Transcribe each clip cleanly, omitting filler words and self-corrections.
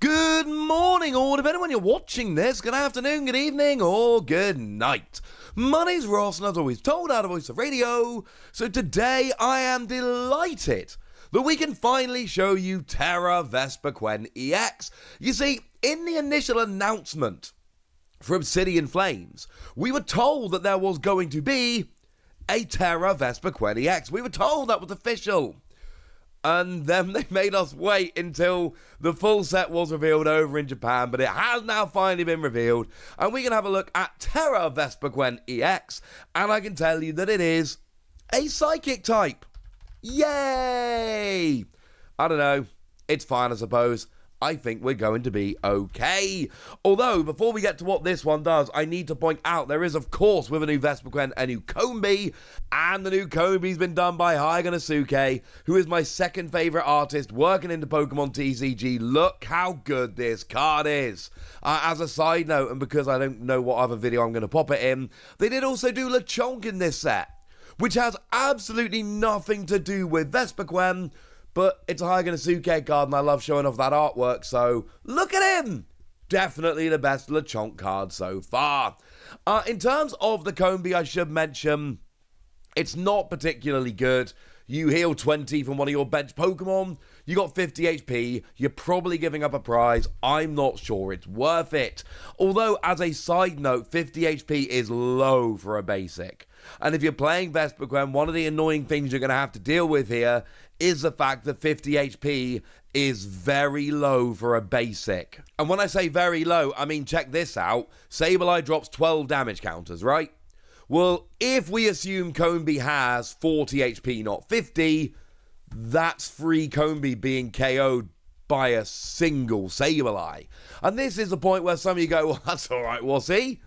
Good morning, or depending when you're watching this, good afternoon, good evening, or good night. My name's Ross, and as always told out of Voice of Radio, so today I am delighted that we can finally show you Terra Vespiquen EX. You see, in the initial announcement for Obsidian Flames, we were told that there was going to be a Terra Vespiquen EX. We were told that was official. And then they made us wait until the full set was revealed over in Japan, but it has now finally been revealed, and we can have a look at Terra Vespiquen EX, and I can tell you that it is a Psychic type. Yay! I don't know, it's fine I suppose. I think we're going to be okay. Although, before we get to what this one does, I need to point out there is, of course, with a new Vespiquen, a new Combee, and the new Combee's been done by Heiga Nasuke, who is my second favourite artist working into Pokemon TCG. Look how good this card is. As a side note, and because I don't know what other video I'm going to pop it in, they did also do Lechonk in this set, which has absolutely nothing to do with Vespiquen, but it's a Heiga Nasuke card, and I love showing off that artwork, so look at him! Definitely the best Lechonk card so far. In terms of the Combee, I should mention, it's not particularly good. You heal 20 from one of your bench Pokemon, you got 50 HP, you're probably giving up a prize. I'm not sure it's worth it. Although, as a side note, 50 HP is low for a basic. And if you're playing Vespiquen, one of the annoying things you're going to have to deal with here is the fact that 50 HP is very low for a basic. And when I say very low, I mean check this out. Sableye drops 12 damage counters, right? Well, if we assume Combee has 40 HP, not 50, that's 3 Combee being KO'd by a single Sableye. And this is the point where some of you go, well, that's alright, Wassy.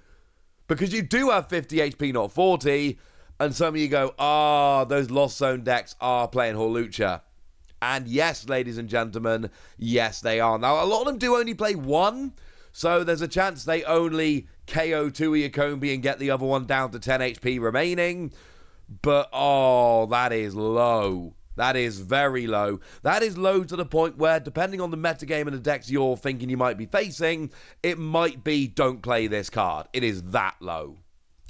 Because you do have 50 HP, not 40, and some of you go, those Lost Zone decks are playing Hawlucha. And yes, ladies and gentlemen, yes, they are. Now, a lot of them do only play one, so there's a chance they only KO 2 of your Combee and get the other one down to 10 HP remaining. But, that is low. That is very low. That is low to the point where, depending on the metagame and the decks you're thinking you might be facing, it might be don't play this card. It is that low.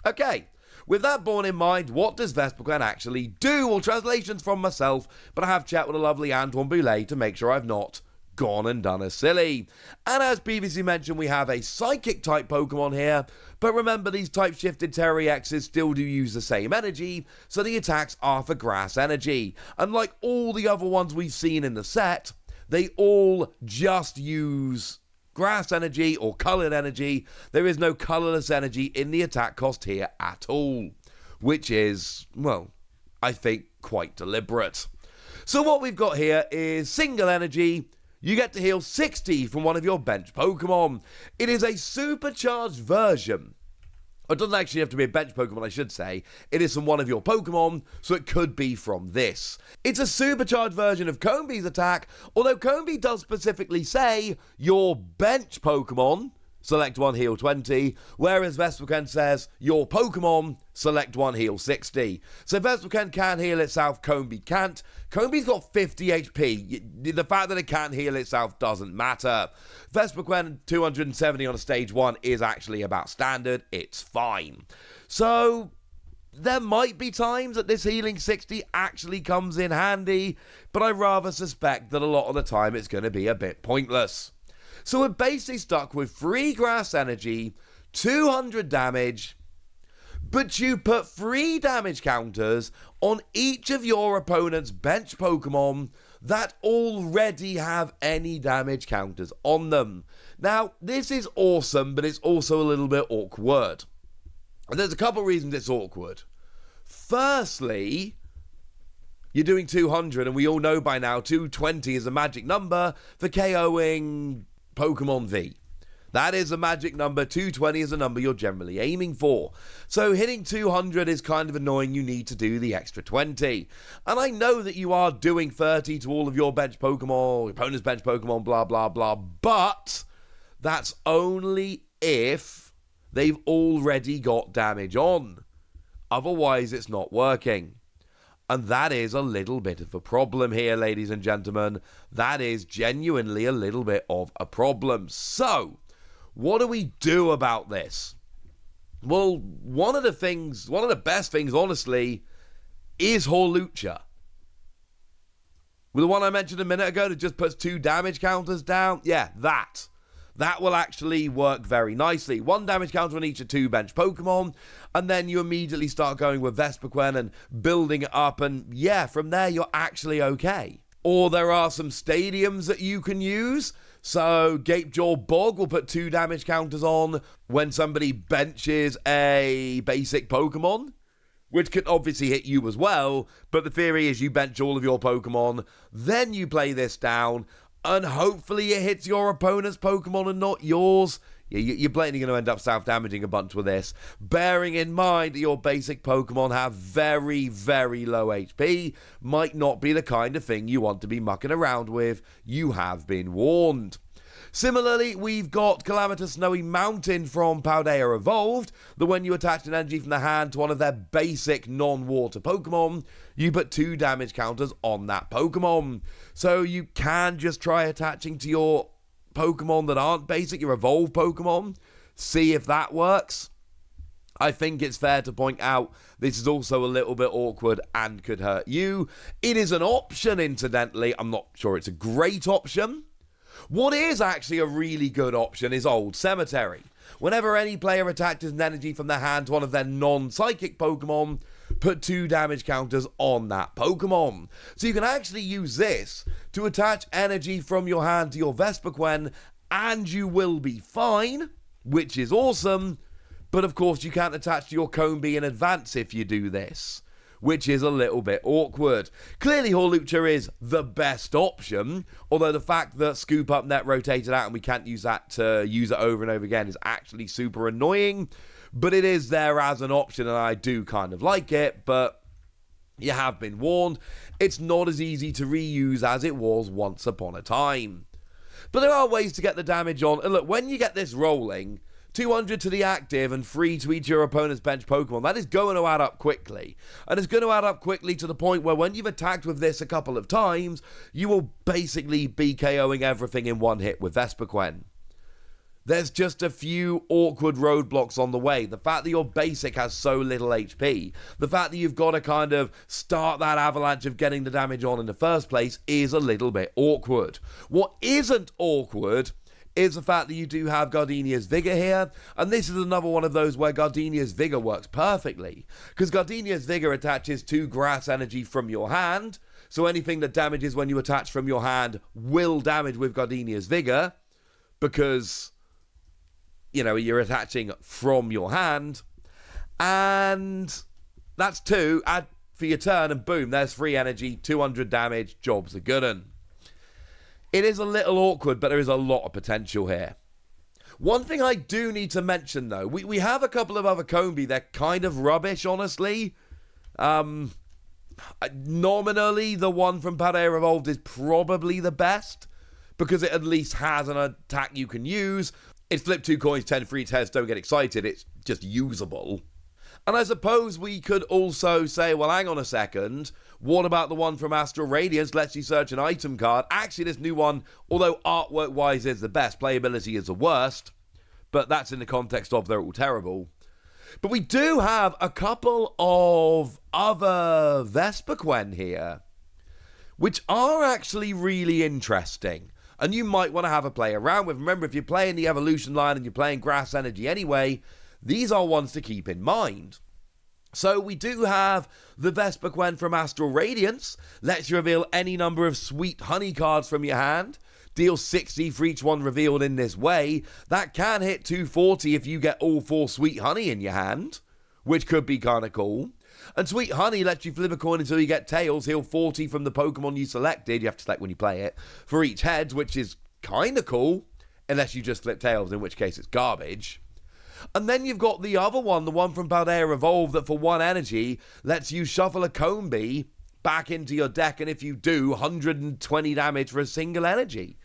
Okay, with that borne in mind, what does Vespiquen actually do? Well, translations from myself, but I have chat with a lovely Antoine Boulet to make sure I've not gone and done a silly. And as previously mentioned, we have a Psychic type Pokemon here, but remember these type shifted Terra EXs still do use the same energy, so the attacks are for Grass energy. Unlike all the other ones we've seen in the set, they all just use Grass energy or coloured energy. There is no colourless energy in the attack cost here at all, which is, well, I think quite deliberate. So what we've got here is single energy. You get to heal 60 from one of your bench Pokemon. It is a supercharged version. It doesn't actually have to be a bench Pokemon, I should say. It is from one of your Pokemon, so it could be from this. It's a supercharged version of Combee's attack, although Combee does specifically say your bench Pokemon, select one, heal 20, whereas Vespiquen says your Pokemon, select one, heal 60. So Vespiquen can heal itself, Combee can't. Combee's got 50 HP. The fact that it can't heal itself doesn't matter. Vespiquen 270 on a stage 1 is actually about standard. It's fine. So there might be times that this healing 60 actually comes in handy, but I rather suspect that a lot of the time it's going to be a bit pointless. So we're basically stuck with 3 Grass energy, 200 damage, but you put 3 damage counters on each of your opponent's bench Pokemon that already have any damage counters on them. Now, this is awesome, but it's also a little bit awkward. And there's a couple reasons it's awkward. Firstly, you're doing 200, and we all know by now 220 is a magic number for KOing Pokemon V. That is a magic number. 220 is a number you're generally aiming for. So hitting 200 is kind of annoying. You need to do the extra 20. And I know that you are doing 30 to all of your bench Pokemon, your opponent's bench Pokemon, blah, blah, blah. But that's only if they've already got damage on. Otherwise, it's not working. And that is a little bit of a problem here, ladies and gentlemen. That is genuinely a little bit of a problem. So, what do we do about this? Well, one of the best things, honestly, is Hawlucha. Well, the one I mentioned a minute ago that just puts 2 damage counters down, yeah, that. That will actually work very nicely. 1 damage counter on each of 2 bench Pokemon, and then you immediately start going with Vespiquen and building it up, and yeah, from there you're actually okay. Or there are some stadiums that you can use. So Gapejaw Bog will put 2 damage counters on when somebody benches a basic Pokemon, which could obviously hit you as well, but the theory is you bench all of your Pokemon, then you play this down, and hopefully it hits your opponent's Pokemon and not yours. Yeah, you're blatantly going to end up self-damaging a bunch with this, bearing in mind that your basic Pokemon have very, very low HP, might not be the kind of thing you want to be mucking around with. You have been warned. Similarly, we've got Calamitous Snowy Mountain from Paldea Evolved, that when you attach an energy from the hand to one of their basic non-water Pokemon, you put 2 damage counters on that Pokemon. So you can just try attaching to your Pokemon that aren't basic, your evolved Pokemon, see if that works. I think it's fair to point out this is also a little bit awkward and could hurt you. It is an option, incidentally. I'm not sure it's a great option. What is actually a really good option is Old Cemetery. Whenever any player attaches an energy from their hand to one of their non-psychic Pokemon, put 2 damage counters on that Pokemon. So you can actually use this to attach energy from your hand to your Vespiquen, and you will be fine, which is awesome. But of course you can't attach to your Combee in advance if you do this, which is a little bit awkward. Clearly Hawlucha is the best option, although the fact that Scoop Up Net rotated out and we can't use that to use it over and over again is actually super annoying. But it is there as an option, and I do kind of like it, but you have been warned. It's not as easy to reuse as it was once upon a time. But there are ways to get the damage on, and look, when you get this rolling, 200 to the active and 3 to each of your opponent's bench Pokemon, that is going to add up quickly. And it's going to add up quickly to the point where when you've attacked with this a couple of times, you will basically be KOing everything in one hit with Vespiquen. There's just a few awkward roadblocks on the way. The fact that your basic has so little HP, the fact that you've got to kind of start that avalanche of getting the damage on in the first place is a little bit awkward. What isn't awkward is the fact that you do have Gardenia's Vigor here, and this is another one of those where Gardenia's Vigor works perfectly, because Gardenia's Vigor attaches to grass energy from your hand, so anything that damages when you attach from your hand will damage with Gardenia's Vigor, because you're attaching from your hand, and that's 2, add for your turn, and boom, there's free energy, 200 damage, job's a good un. It is a little awkward, but there is a lot of potential here. One thing I do need to mention, though, we have a couple of other Combee, they're kind of rubbish, honestly. Nominally, the one from Paldea Evolved is probably the best, because it at least has an attack you can use. It's flip 2 coins, 10 free tests, don't get excited, it's just usable. And I suppose we could also say, well, hang on a second, what about the one from Astral Radiance, lets you search an item card? Actually, this new one, although artwork-wise is the best, playability is the worst, but that's in the context of they're all terrible. But we do have a couple of other Vespiquen here, which are actually really interesting. And you might want to have a play around with. Remember, if you're playing the evolution line and you're playing grass energy anyway, these are ones to keep in mind. So we do have the Vespiquen from Astral Radiance. Lets you reveal any number of sweet honey cards from your hand. Deal 60 for each one revealed in this way. That can hit 240 if you get all 4 sweet honey in your hand, which could be kind of cool. And Sweet Honey lets you flip a coin until you get tails, heal 40 from the Pokemon you selected, you have to select when you play it, for each heads, which is kind of cool, unless you just flip tails, in which case it's garbage. And then you've got the other one, the one from Paldea Evolved, that for 1 energy lets you shuffle a Combee back into your deck, and if you do, 120 damage for a single energy.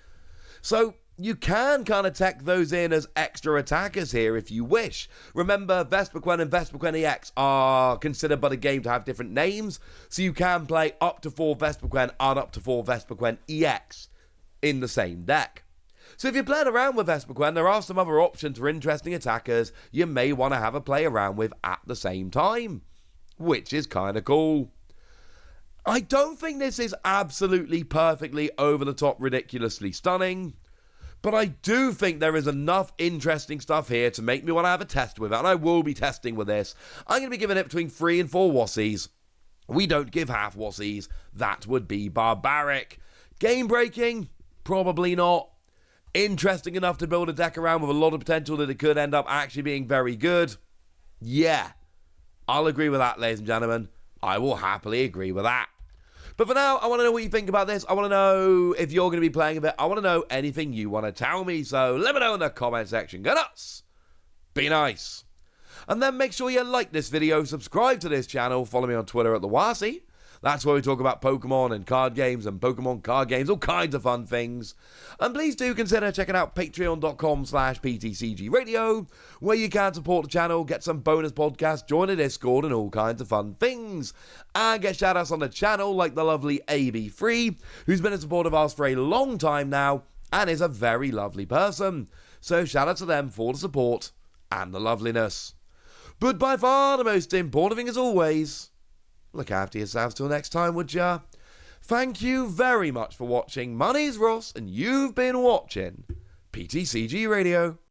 So you can kind of tech those in as extra attackers here if you wish. Remember, Vespiquen and Vespiquen EX are considered by the game to have different names, so you can play up to 4 Vespiquen and up to 4 Vespiquen EX in the same deck. So if you're playing around with Vespiquen, there are some other options for interesting attackers you may want to have a play around with at the same time, which is kind of cool. I don't think this is absolutely perfectly over the top, ridiculously stunning, but I do think there is enough interesting stuff here to make me want to have a test with it, and I will be testing with this. I'm going to be giving it between 3 and 4 Wassies. We don't give half Wassies. That would be barbaric. Game breaking? Probably not. Interesting enough to build a deck around with a lot of potential that it could end up actually being very good? Yeah. I'll agree with that, ladies and gentlemen. I will happily agree with that. But for now, I want to know what you think about this. I want to know if you're going to be playing a bit. I want to know anything you want to tell me. So let me know in the comment section. Go nuts. Be nice. And then make sure you like this video, subscribe to this channel, follow me on Twitter at TheWasi. That's where we talk about Pokemon and card games and Pokemon card games, all kinds of fun things. And please do consider checking out patreon.com/PTCG Radio, where you can support the channel, get some bonus podcasts, join a Discord, and all kinds of fun things. And get shout-outs on the channel like the lovely AB3, who's been a supporter of ours for a long time now, and is a very lovely person. So shout out to them for the support and the loveliness. But by far the most important thing as always, look after yourselves till next time, would ya? Thank you very much for watching. My name's Ross, and you've been watching PTCG Radio.